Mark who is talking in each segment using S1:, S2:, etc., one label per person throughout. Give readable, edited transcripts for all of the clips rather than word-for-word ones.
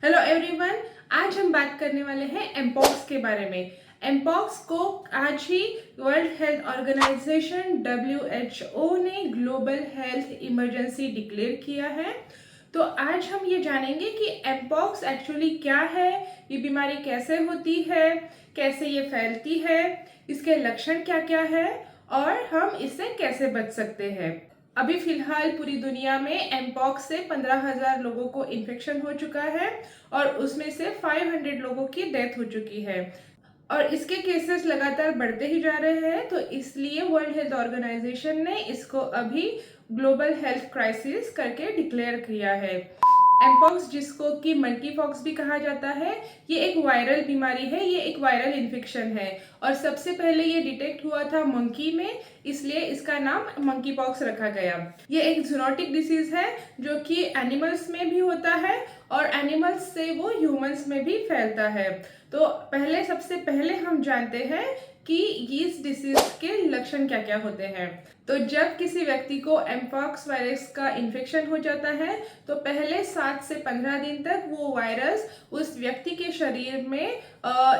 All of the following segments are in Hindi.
S1: Hello everyone. आज हम बात करने वाले हैं एमपॉक्स के बारे में। एमपॉक्स को आज ही वर्ल्ड हेल्थ ऑर्गेनाइजेशन WHO ने ग्लोबल हेल्थ इमरजेंसी डिक्लेयर किया है। तो आज हम ये जानेंगे कि एमपॉक्स एक्चुअली क्या है, ये बीमारी कैसे होती है, कैसे ये फैलती है, इसके लक्षण क्या क्या है और हम इससे कैसे बच सकते हैं। अभी फिलहाल पूरी दुनिया में एमपॉक्स से 15,000 लोगों को इन्फेक्शन हो चुका है और उसमें से 500 लोगों की डेथ हो चुकी है और इसके केसेस लगातार बढ़ते ही जा रहे हैं। तो इसलिए वर्ल्ड हेल्थ ऑर्गेनाइजेशन ने इसको अभी ग्लोबल हेल्थ क्राइसिस करके डिक्लेयर किया है। एमपॉक्स, जिसको कि मंकी पॉक्स भी कहा जाता है, ये एक वायरल बीमारी है, ये एक वायरल इन्फेक्शन है और सबसे पहले ये डिटेक्ट हुआ था मंकी में, इसलिए इसका नाम मंकी पॉक्स रखा गया। ये एक जूनोटिक डिसीज है जो कि एनिमल्स में भी होता है और एनिमल्स से वो ह्यूमंस में भी फैलता है। तो सबसे पहले हम जानते हैं कि इस डिसीज के लक्षण क्या क्या होते हैं। तो जब किसी व्यक्ति को एमपॉक्स वायरस का इन्फेक्शन हो जाता है तो पहले 7 से 15 दिन तक वो वायरस उस व्यक्ति के शरीर में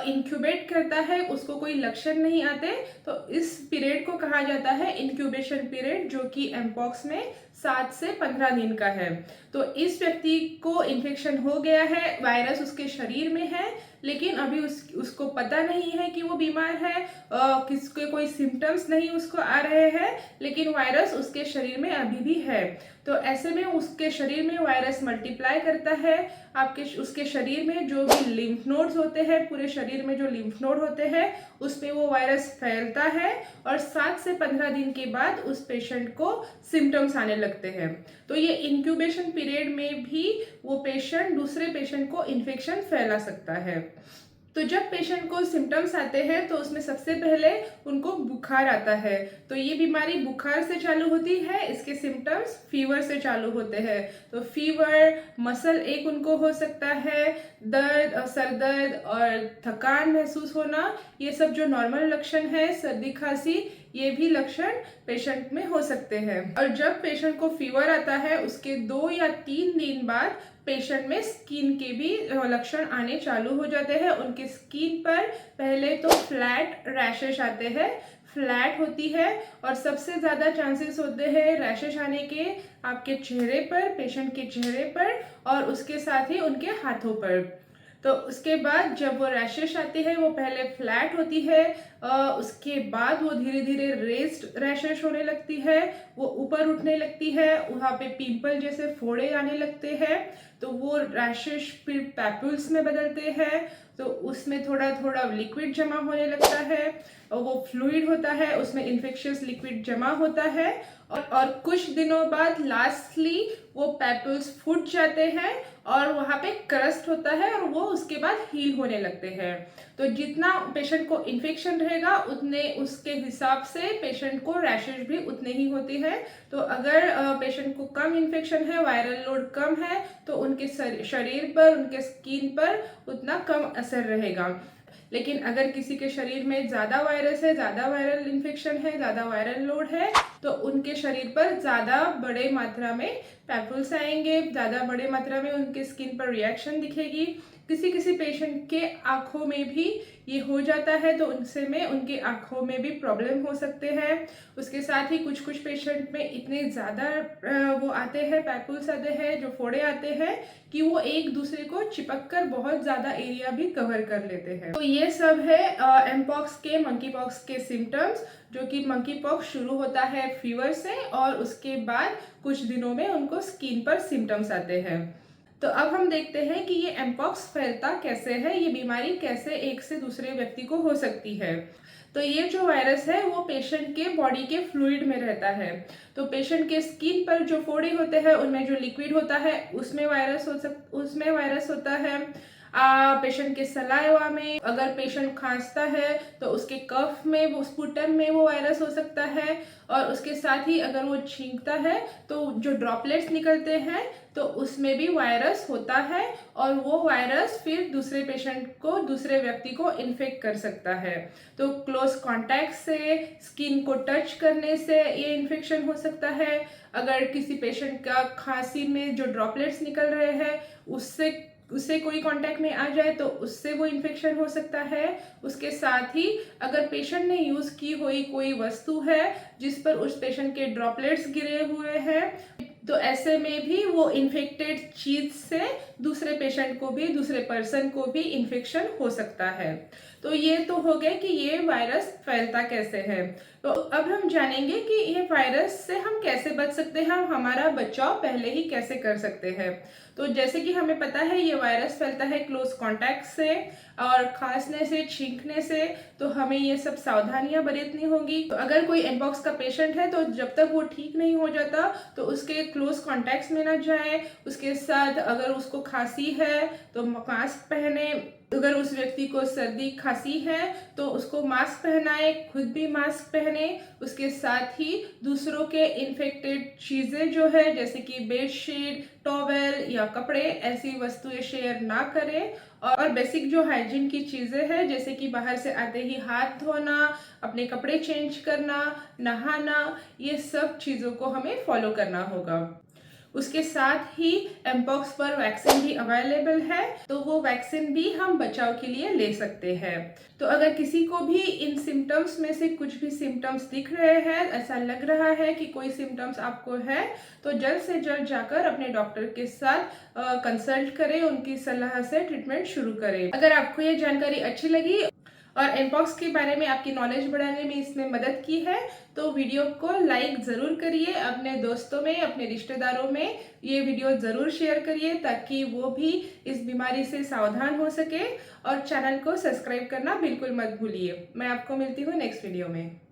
S1: इंक्यूबेट करता है, उसको कोई लक्षण नहीं आते। तो इस पीरियड को कहा जाता है इंक्यूबेशन पीरियड, जो कि एमपॉक्स में 7 से 15 दिन का है। तो इस व्यक्ति को इन्फेक्शन हो गया है, वायरस उसके शरीर में है, लेकिन अभी उसको पता नहीं है कि वो बीमार है, किसके कोई सिम्टम्स नहीं उसको आ रहे हैं, लेकिन वायरस उसके शरीर में अभी भी है। तो ऐसे में उसके शरीर में वायरस मल्टीप्लाई करता है। उसके शरीर में जो भी लिम्फ नोड्स होते हैं, पूरे शरीर में जो लिम्फ नोड होते हैं, उसमें वो वायरस फैलता है और 7 से 15 दिन के बाद उस पेशेंट को सिम्टम्स आने लगते हैं। तो ये इंक्यूबेशन पीरियड में भी वो पेशेंट दूसरे पेशेंट को इन्फेक्शन फैला सकता है। तो जब पेशेंट को सिम्टम्स आते हैं तो उसमें सबसे पहले उनको बुखार आता है। तो ये बीमारी बुखार से चालू होती है, इसके सिम्टम्स फीवर से चालू होते हैं। तो फीवर, मसल एक उनको हो सकता है, दर्द, सर दर्द और थकान महसूस होना, ये सब जो नॉर्मल लक्षण है, सर्दी खांसी, ये भी लक्षण पेशेंट में हो सकते हैं। और जब पेशेंट को फीवर आता है उसके 2 या 3 दिन बाद पेशेंट में स्किन के भी लक्षण आने चालू हो जाते हैं। उनके स्किन पर पहले तो फ्लैट रैशेस आते हैं, फ्लैट होती है और सबसे ज़्यादा चांसेस होते हैं रैशेस आने के आपके चेहरे पर, पेशेंट के चेहरे पर और उसके साथ ही उनके हाथों पर। तो उसके बाद जब वो रैशेस आती है वो पहले फ्लैट होती है, उसके बाद वो धीरे धीरे रेस्ड रैशेस होने लगती है, वो ऊपर उठने लगती है, वहाँ पे पिंपल जैसे फोड़े आने लगते हैं। तो वो रैशेस फिर पैपुल्स में बदलते हैं, तो उसमें थोड़ा थोड़ा लिक्विड जमा होने लगता है और वो फ्लूइड होता है, उसमें इन्फेक्शियस लिक्विड जमा होता है और कुछ दिनों बाद लास्टली वो पैपुल्स फूट जाते हैं और वहाँ पे क्रस्ट होता है और वो उसके बाद हील होने लगते हैं। तो जितना पेशेंट को इन्फेक्शन रहेगा उतने उसके हिसाब से पेशेंट को रैशेज भी उतने ही होती है। तो अगर पेशेंट को कम इन्फेक्शन है, वायरल लोड कम है, तो उनके शरीर पर, उनके स्किन पर उतना कम असर रहेगा। लेकिन अगर किसी के शरीर में ज़्यादा वायरस है, ज़्यादा वायरल इन्फेक्शन है, ज़्यादा वायरल लोड है, तो उनके शरीर पर ज़्यादा बड़े मात्रा में पैपुल्स आएंगे, ज़्यादा बड़े मात्रा में उनके स्किन पर रिएक्शन दिखेगी। किसी किसी पेशेंट के आँखों में भी ये हो जाता है, तो उनसे में उनके आँखों में भी प्रॉब्लम हो सकते हैं। उसके साथ ही कुछ कुछ पेशेंट में इतने ज़्यादा वो आते हैं, पैपुल्स आते हैं, जो फोड़े आते हैं कि वो एक दूसरे को चिपक कर बहुत ज़्यादा एरिया भी कवर कर लेते हैं। तो ये सब है एमपॉक्स के, मंकी पॉक्स के सिम्टम्स, जो कि मंकी पॉक्स शुरू होता है फीवर से और उसके बाद कुछ दिनों में उनको स्किन पर सिम्टम्स आते हैं। तो अब हम देखते हैं कि ये एमपॉक्स फैलता कैसे है, ये बीमारी कैसे एक से दूसरे व्यक्ति को हो सकती है। तो ये जो वायरस है वो पेशेंट के बॉडी के फ्लूइड में रहता है। तो पेशेंट के स्किन पर जो फोड़े होते हैं उनमें जो लिक्विड होता है उसमें वायरस होता है। पेशेंट के सलाइवा में, अगर पेशेंट खांसता है तो उसके कफ में, वो स्पुटम में वो वायरस हो सकता है। और उसके साथ ही अगर वो छींकता है तो जो ड्रॉपलेट्स निकलते हैं तो उसमें भी वायरस होता है और वो वायरस फिर दूसरे पेशेंट को, दूसरे व्यक्ति को इन्फेक्ट कर सकता है। तो क्लोज कांटेक्ट से, स्किन को टच करने से ये इन्फेक्शन हो सकता है। अगर किसी पेशेंट का खांसी में जो ड्रॉपलेट्स निकल रहे हैं उससे उससे कोई कांटेक्ट में आ जाए तो उससे वो इन्फेक्शन हो सकता है। उसके साथ ही अगर पेशेंट ने यूज़ की हुई कोई वस्तु है जिस पर उस पेशेंट के ड्रॉपलेट्स गिरे हुए हैं, तो ऐसे में भी वो इन्फेक्टेड चीज से दूसरे पेशेंट को भी, दूसरे पर्सन को भी इन्फेक्शन हो सकता है। तो ये तो हो गया कि ये वायरस फैलता कैसे है। तो अब हम जानेंगे कि ये वायरस से हम कैसे बच सकते हैं, हम हमारा बचाव पहले ही कैसे कर सकते हैं। तो जैसे कि हमें पता है ये वायरस फैलता है क्लोज कॉन्टैक्ट से और खांसने से, छींकने से, तो हमें ये सब सावधानियां बरतनी होंगी। तो अगर कोई एमपॉक्स का पेशेंट है तो जब तक वो ठीक नहीं हो जाता तो उसके क्लोज कॉन्टैक्ट्स में ना जाए। उसके साथ अगर उसको खांसी है तो मास्क पहने, अगर उस व्यक्ति को सर्दी खांसी है तो उसको मास्क पहनाए, खुद भी मास्क पहने। उसके साथ ही दूसरों के इन्फेक्टेड चीज़ें जो है जैसे कि बेडशीट, टॉवेल या कपड़े, ऐसी वस्तुएं शेयर ना करें। और बेसिक जो हाइजीन की चीज़ें हैं जैसे कि बाहर से आते ही हाथ धोना, अपने कपड़े चेंज करना, नहाना, ये सब चीज़ों को हमें फॉलो करना होगा। उसके साथ ही एमपॉक्स पर वैक्सीन भी अवेलेबल है, तो वो वैक्सीन भी हम बचाव के लिए ले सकते हैं। तो अगर किसी को भी इन सिम्टम्स में से कुछ भी सिम्टम्स दिख रहे हैं, ऐसा लग रहा है कि कोई सिम्टम्स आपको है, तो जल्द से जल्द जाकर अपने डॉक्टर के साथ कंसल्ट करें, उनकी सलाह से ट्रीटमेंट शुरू करें। अगर आपको ये जानकारी अच्छी लगी और एमपॉक्स के बारे में आपकी नॉलेज बढ़ाने में इसने मदद की है, तो वीडियो को लाइक ज़रूर करिए, अपने दोस्तों में, अपने रिश्तेदारों में ये वीडियो ज़रूर शेयर करिए ताकि वो भी इस बीमारी से सावधान हो सके। और चैनल को सब्सक्राइब करना बिल्कुल मत भूलिए। मैं आपको मिलती हूँ नेक्स्ट वीडियो में।